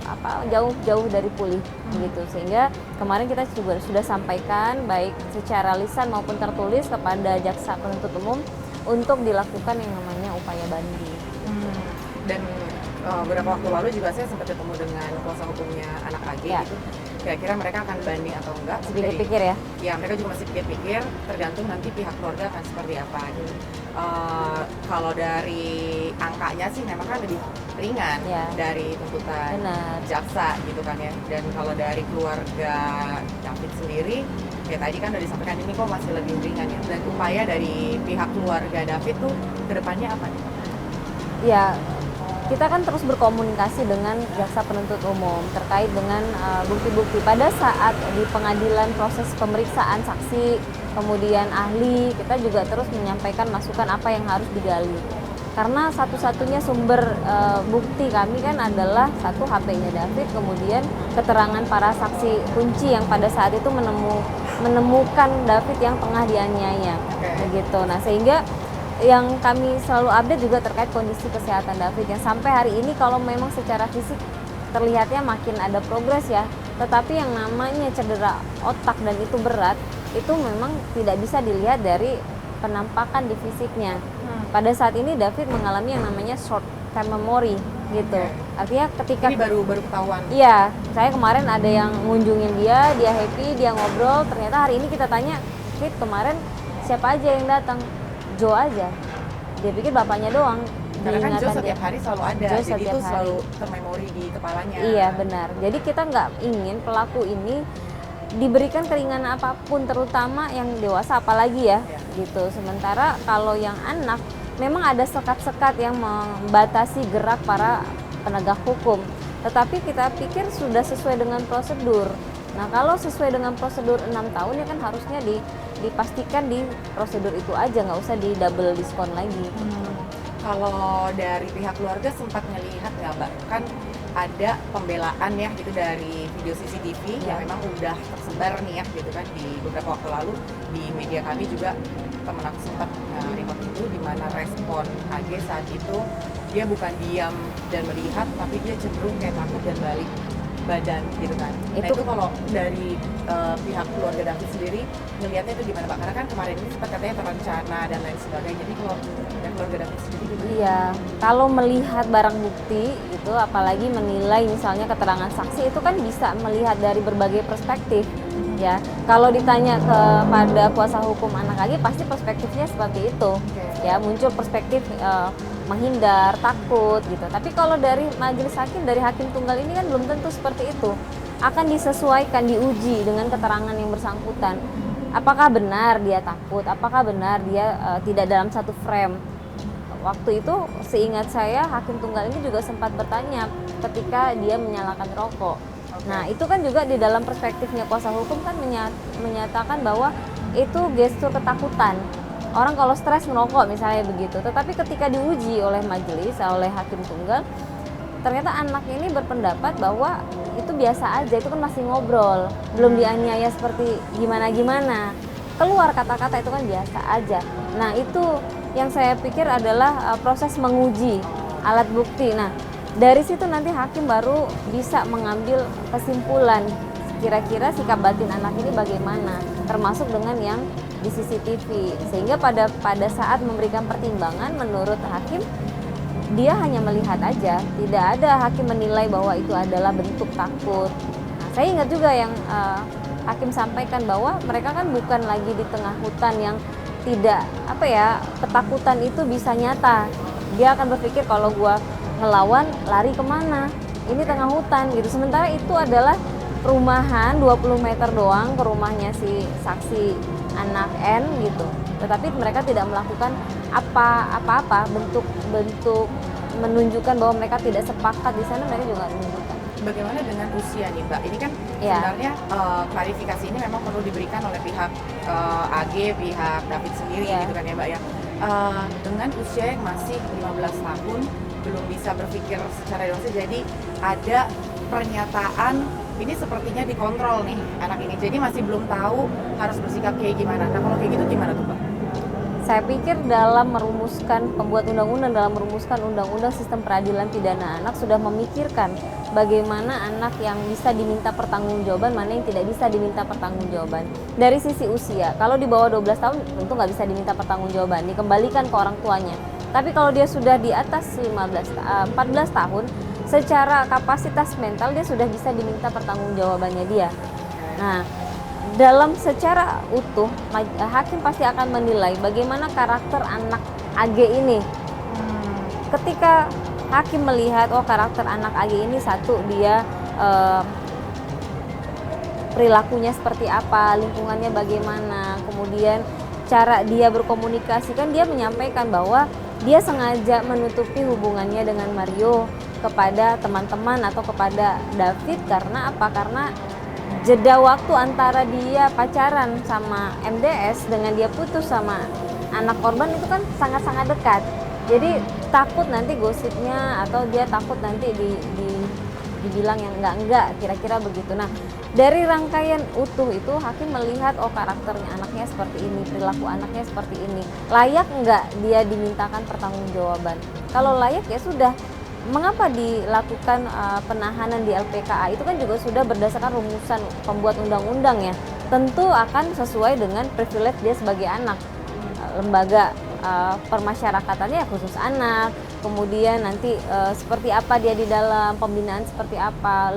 jauh dari pulih gitu. Sehingga kemarin kita juga sudah sampaikan baik secara lisan maupun tertulis kepada jaksa penuntut umum untuk dilakukan yang namanya upaya banding. Dan beberapa waktu lalu juga saya sempat ketemu dengan kuasa hukumnya anak AG Ya. gitu. Kira-kira mereka akan banding atau enggak? Pikir-pikir ya. Ya, mereka juga masih pikir-pikir, tergantung nanti pihak keluarga akan seperti apa gitu. Kalau dari angkanya sih memang kan lebih ringan Ya. dari tuntutan Benar. jaksa gitu kan ya. Dan kalau dari keluarga David sendiri, ya tadi kan udah disampaikan ini kok masih lebih ringan ya. Dan upaya dari pihak keluarga David tuh kedepannya apa nih? Ya, kita kan terus berkomunikasi dengan jaksa penuntut umum terkait dengan bukti-bukti pada saat di pengadilan proses pemeriksaan saksi, kemudian ahli, kita juga terus menyampaikan masukan apa yang harus digali. Karena satu-satunya sumber bukti kami kan adalah satu HP-nya David, kemudian keterangan para saksi kunci yang pada saat itu menemukan David yang tengah dianiaya, begitu. Nah, sehingga yang kami selalu update juga terkait kondisi kesehatan David yang sampai hari ini kalau memang secara fisik terlihatnya makin ada progres ya, tetapi yang namanya cedera otak dan itu berat itu memang tidak bisa dilihat dari penampakan di fisiknya. Pada saat ini David mengalami yang namanya short term memory gitu. Artinya ketika Ini baru ketahuan. Iya, saya kemarin ada yang ngunjungin dia happy, dia ngobrol, ternyata hari ini kita tanya, Fit kemarin siapa aja yang datang? Joe aja Dia pikir bapaknya doang. Karena kan Jo diingatan setiap dia. hari selalu ada, Jo jadi setiap itu hari. selalu termemori di kepalanya. Iya benar. Jadi kita nggak ingin pelaku ini diberikan keringanan apapun, terutama yang dewasa apalagi ya, gitu. Sementara kalau yang anak memang ada sekat-sekat yang membatasi gerak para penegak hukum. Tetapi kita pikir sudah sesuai dengan prosedur. Nah kalau sesuai dengan prosedur 6 tahun ya kan harusnya dipastikan di prosedur itu aja, nggak usah di double diskon lagi. Kalau dari pihak keluarga sempat ngelihat nggak Mbak? Kan ada pembelaan ya gitu dari video CCTV yang memang udah tersebar nih ya gitu kan di beberapa waktu lalu di media kami juga temen aku sempat report itu, di mana respon AG saat itu dia bukan diam dan melihat tapi dia cenderung kayak takut dan balik badan gitu kan. Nah Itu- itu kalau dari pihak keluarga David sendiri ngelihatnya itu gimana Pak? Karena kan kemarin ini sempat katanya terencana dan lain sebagainya. Jadi kalau dari keluarga David sendiri gimana? Iya, kalau melihat barang bukti gitu, apalagi menilai misalnya keterangan saksi itu kan bisa melihat dari berbagai perspektif. Ya, kalau ditanya kepada kuasa hukum anak AG pasti perspektifnya seperti itu. Ya, muncul perspektif menghindar, takut gitu. Tapi kalau dari majelis hakim, dari hakim tunggal ini kan belum tentu seperti itu. Akan disesuaikan, diuji dengan keterangan yang bersangkutan. Apakah benar dia takut? Apakah benar dia tidak dalam satu frame? Waktu itu seingat saya hakim tunggal ini juga sempat bertanya ketika dia menyalakan rokok. Nah itu kan juga di dalam perspektifnya kuasa hukum kan menyatakan bahwa itu gestur ketakutan. Orang kalau stres merokok misalnya begitu. Tetapi ketika diuji oleh majelis, oleh hakim tunggal, ternyata anak ini berpendapat bahwa itu biasa aja, itu kan masih ngobrol, belum dianiaya seperti gimana-gimana. Keluar kata-kata itu kan biasa aja. Nah itu yang saya pikir adalah proses menguji alat bukti. Nah dari situ nanti hakim baru bisa mengambil kesimpulan kira-kira sikap batin anak ini bagaimana, termasuk dengan yang di CCTV. Sehingga pada saat memberikan pertimbangan menurut hakim dia hanya melihat aja, tidak ada hakim menilai bahwa itu adalah bentuk takut. Nah, saya ingat juga yang hakim sampaikan bahwa mereka kan bukan lagi di tengah hutan yang tidak ketakutan itu bisa nyata. Dia akan berpikir kalau gua ngelawan lari kemana, ini tengah hutan gitu. Sementara itu adalah perumahan 20 meter doang ke rumahnya si saksi anak N gitu. Tetapi mereka tidak melakukan apa-apa bentuk menunjukkan bahwa mereka tidak sepakat di sana, mereka juga menunjukkan. Bagaimana dengan usia nih Mbak? Ini kan Ya. sebenarnya klarifikasi ini memang perlu diberikan oleh pihak AG, pihak David sendiri Ya. gitu kan ya Mbak ya. Dengan usia yang masih 15 tahun, belum bisa berpikir secara dewasa, jadi ada pernyataan ini sepertinya dikontrol nih anak ini, jadi masih belum tahu harus bersikap kayak gimana. Nah kalau kayak gitu gimana tuh Mbak? Saya pikir dalam merumuskan pembuat undang-undang, dalam merumuskan undang-undang sistem peradilan pidana anak sudah memikirkan bagaimana anak yang bisa diminta pertanggungjawaban, mana yang tidak bisa diminta pertanggungjawaban. Dari sisi usia, kalau di bawah 12 tahun tentu nggak bisa diminta pertanggungjawaban, dikembalikan ke orang tuanya. Tapi kalau dia sudah di atas 14 tahun, secara kapasitas mental dia sudah bisa diminta pertanggungjawabannya dia. Nah, dalam secara utuh, hakim pasti akan menilai bagaimana karakter anak AG ini. Ketika hakim melihat, oh karakter anak AG ini satu, dia perilakunya seperti apa, lingkungannya bagaimana, kemudian cara dia berkomunikasi, kan dia menyampaikan bahwa dia sengaja menutupi hubungannya dengan Mario kepada teman-teman atau kepada David karena apa? Karena jeda waktu antara dia pacaran sama MDS dengan dia putus sama anak korban itu kan sangat-sangat dekat. Jadi takut nanti gosipnya atau dia takut nanti dibilang yang enggak, kira-kira begitu. Nah, dari rangkaian utuh itu hakim melihat oh karakternya anaknya seperti ini, perilaku anaknya seperti ini. Layak enggak dia dimintakan pertanggungjawaban? Kalau layak ya sudah. Mengapa dilakukan penahanan di LPKA? Itu kan juga sudah berdasarkan rumusan pembuat undang-undang ya. Tentu akan sesuai dengan privilege dia sebagai anak. Lembaga permasyarakatannya khusus anak, kemudian nanti seperti apa dia di dalam pembinaan, seperti apa,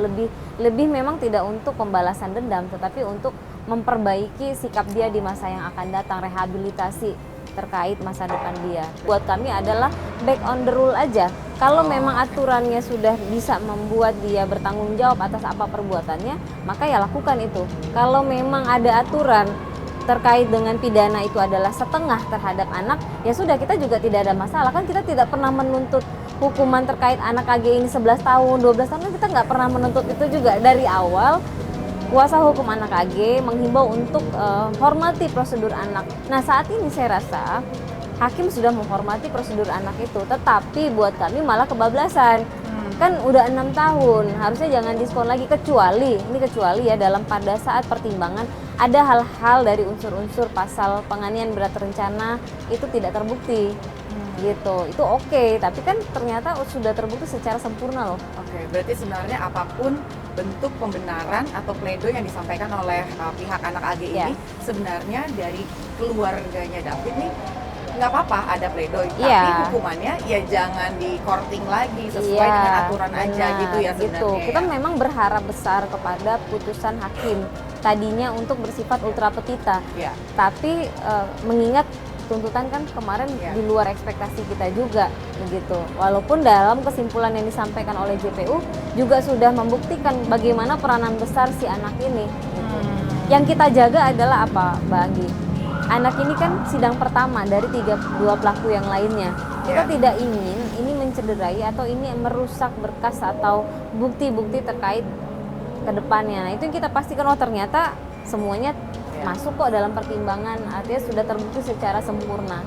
lebih memang tidak untuk pembalasan dendam, tetapi untuk memperbaiki sikap dia di masa yang akan datang, rehabilitasi terkait masa depan dia. Buat kami adalah back on the rule aja. Kalau memang aturannya sudah bisa membuat dia bertanggung jawab atas apa perbuatannya, maka ya lakukan itu. Kalau memang ada aturan terkait dengan pidana itu adalah setengah terhadap anak, ya sudah, kita juga tidak ada masalah. Kan kita tidak pernah menuntut hukuman terkait anak AG ini 11 tahun, 12 tahun, kita nggak pernah menuntut itu juga. Dari awal, kuasa hukum anak AG menghimbau untuk hormati prosedur anak. Nah, saat ini saya rasa hakim sudah menghormati prosedur anak itu, tetapi buat kami malah kebablasan. Kan udah 6 tahun, harusnya jangan diskon lagi, kecuali ya dalam pada saat pertimbangan ada hal-hal dari unsur-unsur pasal penganiayaan berat terencana itu tidak terbukti. Gitu, itu oke, tapi kan ternyata sudah terbukti secara sempurna loh. Oke, berarti sebenarnya apapun bentuk pembenaran atau pledoi yang disampaikan oleh pihak anak AG ini, sebenarnya dari keluarganya David nih nggak apa-apa ada pledoi, tapi hukumannya ya jangan di courting lagi, sesuai dengan aturan aja gitu ya sebenarnya. Kita memang berharap besar kepada putusan hakim tadinya untuk bersifat ultra petita, tapi mengingat tuntutan kan kemarin di luar ekspektasi kita juga begitu. Walaupun dalam kesimpulan yang disampaikan oleh JPU juga sudah membuktikan bagaimana peranan besar si anak ini. Gitu. Yang kita jaga adalah apa, Mbak Anggi? Anak ini kan sidang pertama dari 32 pelaku yang lainnya. Kita tidak ingin ini mencederai atau ini merusak berkas atau bukti-bukti terkait ke depannya. Nah, itu yang kita pastikan, oh ternyata semuanya masuk kok dalam pertimbangan, artinya sudah terbukti secara sempurna.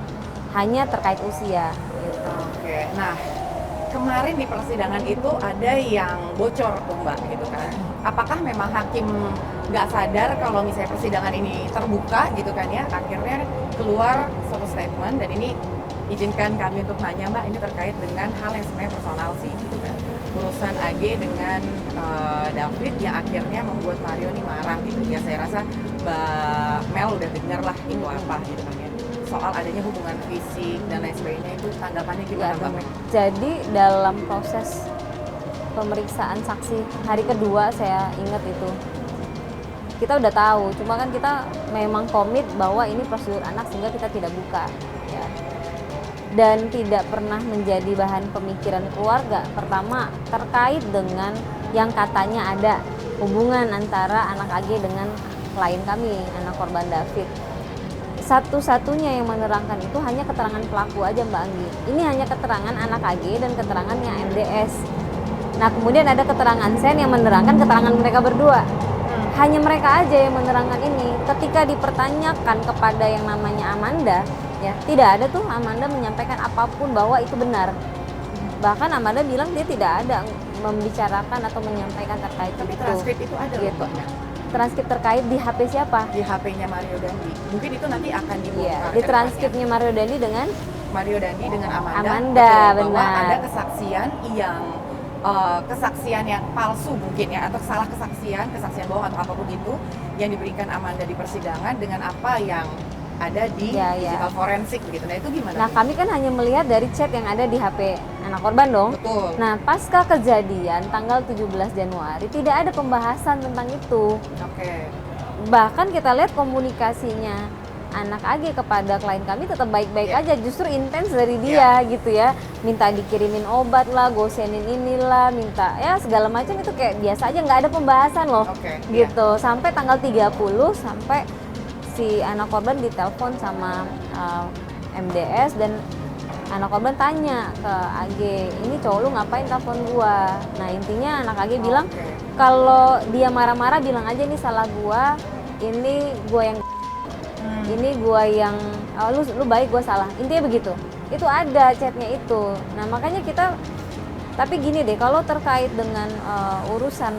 Hanya terkait usia gitu. Oke. Nah, kemarin di persidangan itu ada yang bocor tuh Mbak gitu kan. Apakah memang hakim nggak sadar kalau misalnya persidangan ini terbuka gitu kan ya, akhirnya keluar suatu statement, dan ini izinkan kami untuk nanya Mbak, ini terkait dengan hal yang sebenarnya personal sih gitu kan, urusan AG dengan David yang akhirnya membuat Mario nih marah gitu ya. Saya rasa Mbak Mel udah dengar lah itu apa gitu kan ya, soal adanya hubungan fisik dan lain sebagainya, itu tanggapannya gimana Mbak Mel? Jadi dalam proses pemeriksaan saksi hari kedua, saya ingat itu kita udah tahu, cuma kan kita memang komit bahwa ini prosedur anak sehingga kita tidak buka ya. Dan tidak pernah menjadi bahan pemikiran keluarga. Pertama, terkait dengan yang katanya ada hubungan antara anak AG dengan klien kami, anak korban David. Satu-satunya yang menerangkan itu hanya keterangan pelaku aja Mbak Anggi. Ini hanya keterangan anak AG dan keterangannya MDS. Nah, kemudian ada keterangan Sen yang menerangkan keterangan mereka berdua. Hanya mereka aja yang menerangkan ini. Ketika dipertanyakan kepada yang namanya Amanda, ya tidak ada tuh Amanda menyampaikan apapun bahwa itu benar. Bahkan Amanda bilang dia tidak ada membicarakan atau menyampaikan terkait tapi itu. Transkrip itu ada gitu. Mbak? Transkrip terkait di HP siapa? Di HP-nya Mario Dandi. Mungkin itu nanti akan dibongkar. Iya, di transkripnya Mario Dandi dengan Mario Dandi dengan Amanda. Amanda, betul, bahwa benar. ada kesaksian yang kesaksian yang palsu mungkin ya, atau salah kesaksian bohong atau apapun itu yang diberikan Amanda di persidangan dengan apa yang ada di digital forensik gitu. Nah, itu gimana? Nah, kami kan hanya melihat dari chat yang ada di HP anak korban dong. Betul. Nah, pasca kejadian tanggal 17 Januari tidak ada pembahasan tentang itu. Oke. Bahkan kita lihat komunikasinya anak AG kepada klien kami tetap baik-baik aja, justru intens dari dia gitu ya. Minta dikirimin obat lah, gosenin inilah, minta ya segala macam, itu kayak biasa aja, nggak ada pembahasan loh. Gitu. Sampai tanggal 30 sampai si anak korban ditelepon sama MDS dan anak korban tanya ke AG, ini cowok lu ngapain telepon gua? Nah, intinya anak AG bilang kalau dia marah-marah bilang aja ini salah gua, ini gua yang ini gua yang lu baik, gua salah. Intinya begitu. Itu ada chatnya itu. Nah, makanya kita, tapi gini deh, kalau terkait dengan urusan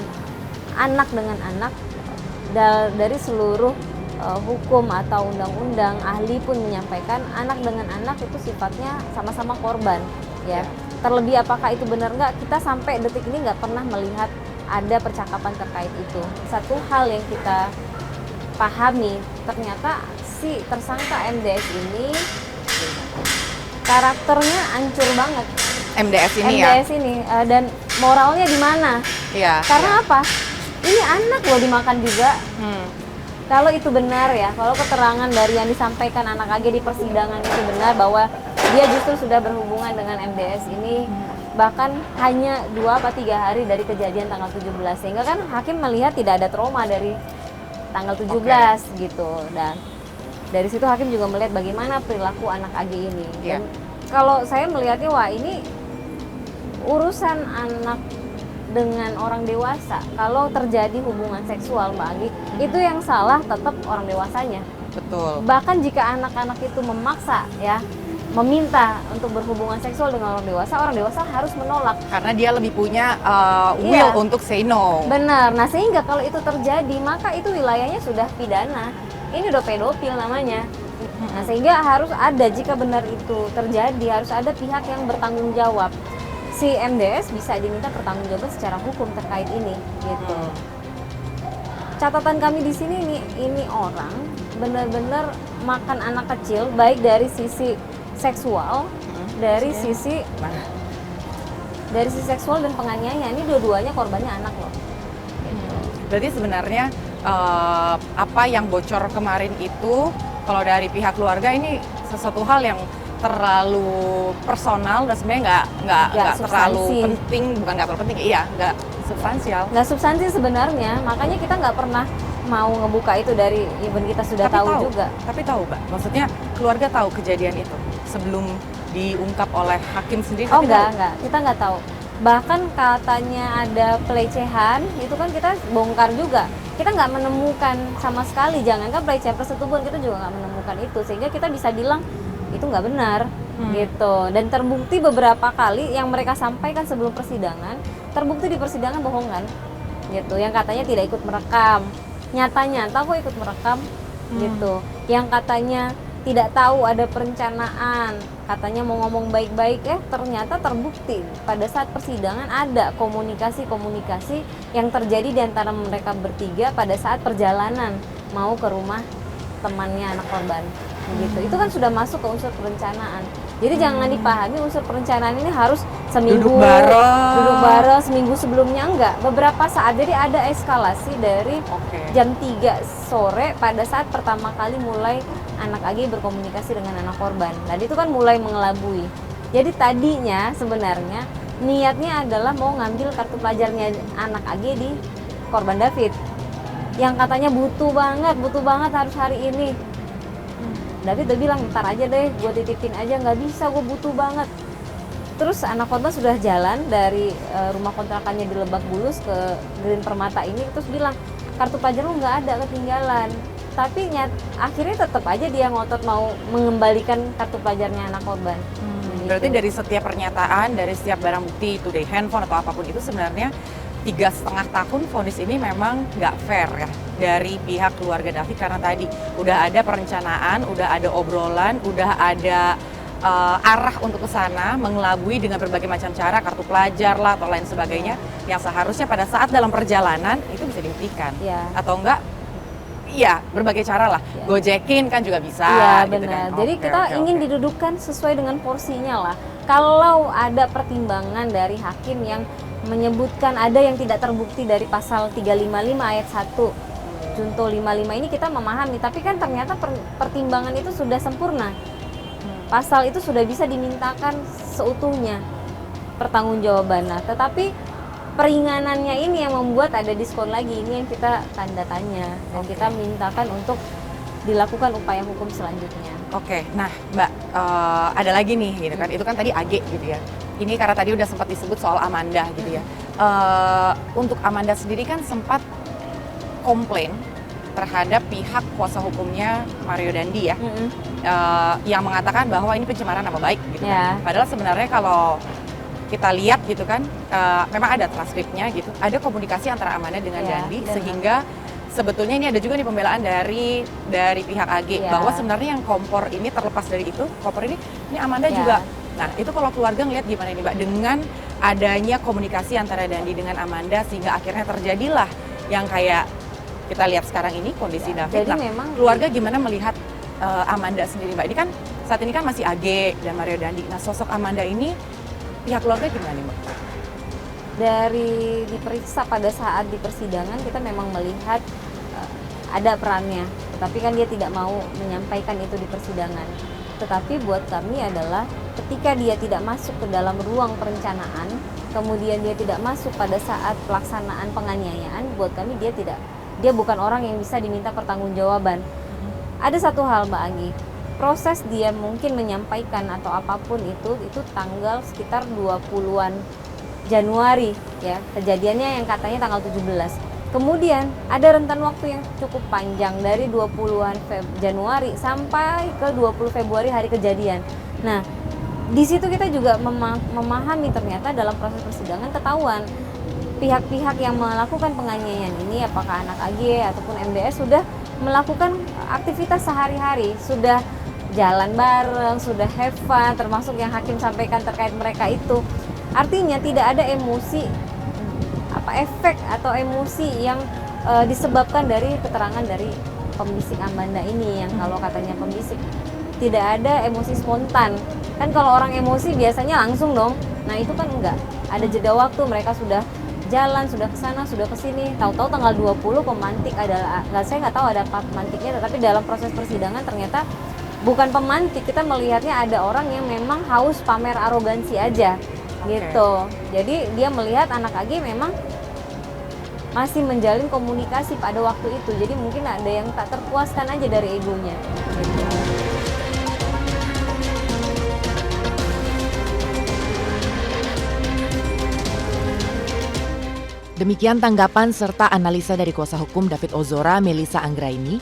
anak dengan anak, dari seluruh hukum atau undang-undang, ahli pun menyampaikan anak dengan anak itu sifatnya sama-sama korban ya. Terlebih apakah itu benar nggak, kita sampai detik ini nggak pernah melihat ada percakapan terkait itu. Satu hal yang kita pahami, ternyata si tersangka MDS ini karakternya hancur banget. MDS ini dan moralnya di mana? Iya. Karena apa? Ini anak loh dimakan juga. Kalau itu benar ya, kalau keterangan dari yang disampaikan anak AG di persidangan itu benar bahwa dia justru sudah berhubungan dengan MDS ini bahkan hanya 2 atau 3 hari dari kejadian tanggal 17, sehingga kan hakim melihat tidak ada trauma dari tanggal 17 gitu, dan dari situ hakim juga melihat bagaimana perilaku anak AG ini. Dan kalau saya melihatnya, wah ini urusan anak dengan orang dewasa. Kalau terjadi hubungan seksual, Mbak Agi, itu yang salah tetap orang dewasanya. Betul. Bahkan jika anak-anak itu memaksa ya, meminta untuk berhubungan seksual dengan orang dewasa harus menolak. Karena dia lebih punya will untuk say no. Benar. Nah, sehingga kalau itu terjadi, maka itu wilayahnya sudah pidana. Ini udah pedofil namanya. Nah, sehingga harus ada, jika benar itu terjadi, harus ada pihak yang bertanggung jawab. Si MDS bisa diminta pertanggungjawaban secara hukum terkait ini, gitu. Catatan kami di sini ini orang benar-benar makan anak kecil, baik dari sisi seksual, dari sisi seksual dan penganiayaan. Ini dua-duanya korbannya anak loh. Berarti sebenarnya apa yang bocor kemarin itu, kalau dari pihak keluarga ini sesuatu hal yang terlalu personal dan sebenarnya nggak terlalu penting, bukan nggak terlalu penting, iya nggak substansial. Nggak substansi sebenarnya, makanya kita nggak pernah mau ngebuka itu dari even kita sudah tahu juga. Tapi tahu, Mbak, maksudnya keluarga tahu kejadian itu sebelum diungkap oleh hakim sendiri? Oh enggak, kita nggak tahu. Bahkan katanya ada pelecehan, itu kan kita bongkar juga. Kita nggak menemukan sama sekali, jangankan pelecehan persetubuhan, kita juga nggak menemukan itu, sehingga kita bisa bilang itu nggak benar gitu. Dan terbukti beberapa kali yang mereka sampaikan sebelum persidangan, terbukti di persidangan bohongan gitu. Yang katanya tidak ikut merekam, nyata-nyata kok ikut merekam gitu. Yang katanya tidak tahu ada perencanaan, katanya mau ngomong baik-baik, ternyata terbukti pada saat persidangan ada komunikasi-komunikasi yang terjadi di antara mereka bertiga pada saat perjalanan mau ke rumah temannya anak korban. Gitu. Itu kan sudah masuk ke unsur perencanaan. Jadi jangan dipahami unsur perencanaan ini harus seminggu duduk bareng seminggu sebelumnya, enggak. Beberapa saat, jadi ada eskalasi dari jam 3 sore pada saat pertama kali mulai anak AG berkomunikasi dengan anak korban. Nah, itu kan mulai mengelabui. Jadi tadinya sebenarnya niatnya adalah mau ngambil kartu pelajarnya anak AG di korban David. Yang katanya butuh banget harus hari ini. David udah bilang, ntar aja deh, gue titipin aja, nggak bisa, gue butuh banget. Terus anak korban sudah jalan dari rumah kontrakannya di Lebak Bulus ke Green Permata ini, terus bilang, kartu pelajar lu nggak ada, ketinggalan. Tapi akhirnya tetap aja dia ngotot mau mengembalikan kartu pelajarnya anak korban. Berarti dari setiap pernyataan, dari setiap barang bukti, itu dari handphone atau apapun itu, sebenarnya 3,5 tahun vonis ini memang nggak fair ya dari pihak keluarga David, karena tadi udah ada perencanaan, udah ada obrolan, udah ada arah untuk ke sana, mengelabui dengan berbagai macam cara, kartu pelajar lah atau lain sebagainya, yang seharusnya pada saat dalam perjalanan itu bisa dihentikan, atau enggak, iya berbagai cara lah, gojekin kan juga bisa. Iya gitu benar. kan. Jadi kita ingin didudukkan sesuai dengan porsinya lah. Kalau ada pertimbangan dari hakim yang menyebutkan ada yang tidak terbukti dari pasal 355 ayat 1 junto 55 ini, kita memahami, tapi kan ternyata pertimbangan itu sudah sempurna. Pasal itu sudah bisa dimintakan seutuhnya pertanggungjawaban. Nah, tetapi peringanannya ini yang membuat ada diskon lagi, ini yang kita tanda tanya dan kita mintakan untuk dilakukan upaya hukum selanjutnya. Oke, nah Mbak, ada lagi nih gitu kan, itu kan tadi AG gitu ya. Ini karena tadi udah sempat disebut soal Amanda gitu ya. Untuk Amanda sendiri kan sempat komplain terhadap pihak kuasa hukumnya Mario Dandi ya, yang mengatakan bahwa ini pencemaran nama baik gitu kan. Padahal sebenarnya kalau kita lihat gitu kan, memang ada transkripnya gitu, ada komunikasi antara Amanda dengan Dandi, sehingga sebetulnya ini ada juga nih pembelaan dari pihak AG bahwa sebenarnya yang kompor ini, terlepas dari itu, kompor ini Amanda juga. Nah, itu kalau keluarga ngeliat gimana nih Mbak, dengan adanya komunikasi antara Dandi dengan Amanda, sehingga akhirnya terjadilah yang kayak kita lihat sekarang ini, kondisi David. Nah, memang keluarga gimana melihat Amanda sendiri Mbak? Ini kan saat ini kan masih AG dan Mario Dandi. Nah, sosok Amanda ini pihak keluarga gimana nih Mbak? Dari diperiksa pada saat di persidangan, kita memang melihat ada perannya, tetapi kan dia tidak mau menyampaikan itu di persidangan. Tetapi buat kami adalah ketika dia tidak masuk ke dalam ruang perencanaan, kemudian dia tidak masuk pada saat pelaksanaan penganiayaan, buat kami dia bukan orang yang bisa diminta pertanggungjawaban. Ada satu hal Mbak Agi, proses dia mungkin menyampaikan atau apapun itu tanggal sekitar 20-an Januari ya, kejadiannya yang katanya tanggal 17. Kemudian ada rentan waktu yang cukup panjang dari 20-an Januari sampai ke 20 Februari hari kejadian. Nah, di situ kita juga memahami ternyata dalam proses persidangan ketahuan pihak-pihak yang melakukan penganiayaan ini, apakah anak AG ataupun MDS, sudah melakukan aktivitas sehari-hari, sudah jalan bareng, sudah have fun, termasuk yang hakim sampaikan terkait mereka itu. Artinya tidak ada emosi, efek atau emosi yang disebabkan dari keterangan dari pembisik Amanda ini, yang kalau katanya pembisik tidak ada emosi spontan. Kan kalau orang emosi biasanya langsung dong. Nah itu kan enggak. Ada jeda waktu, mereka sudah jalan, sudah ke sana, sudah ke sini. Tahu-tahu tanggal 20 pemantik adalah, saya nggak tahu ada apa pemantiknya, tetapi dalam proses persidangan ternyata bukan pemantik. Kita melihatnya ada orang yang memang haus pamer arogansi aja. Gitu. Jadi dia melihat anak AG memang masih menjalin komunikasi pada waktu itu. Jadi mungkin ada yang tak terpuaskan aja dari egonya. Gitu. Demikian tanggapan serta analisa dari kuasa hukum David Ozora, Melissa Anggraini,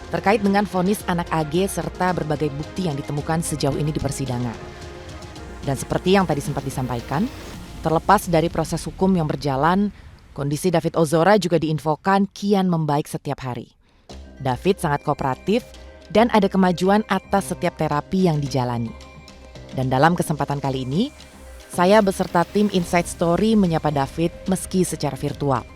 terkait dengan vonis anak AG serta berbagai bukti yang ditemukan sejauh ini di persidangan. Dan seperti yang tadi sempat disampaikan, terlepas dari proses hukum yang berjalan, kondisi David Ozora juga diinfokan kian membaik setiap hari. David sangat kooperatif dan ada kemajuan atas setiap terapi yang dijalani. Dan dalam kesempatan kali ini, saya beserta tim Inside Story menyapa David meski secara virtual.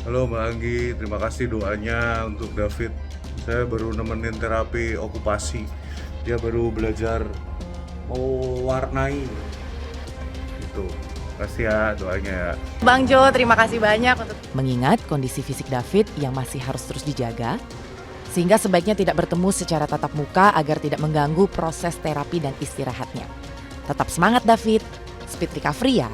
Halo Mbak Anggi, terima kasih doanya untuk David. Saya baru nemenin terapi okupasi. Dia baru belajar mewarnai. Gitu. Terima kasih ya doanya ya. Bang Jo, terima kasih banyak untuk Mengingat kondisi fisik David yang masih harus terus dijaga, sehingga sebaiknya tidak bertemu secara tatap muka agar tidak mengganggu proses terapi dan istirahatnya. Tetap semangat David, speed recovery ya.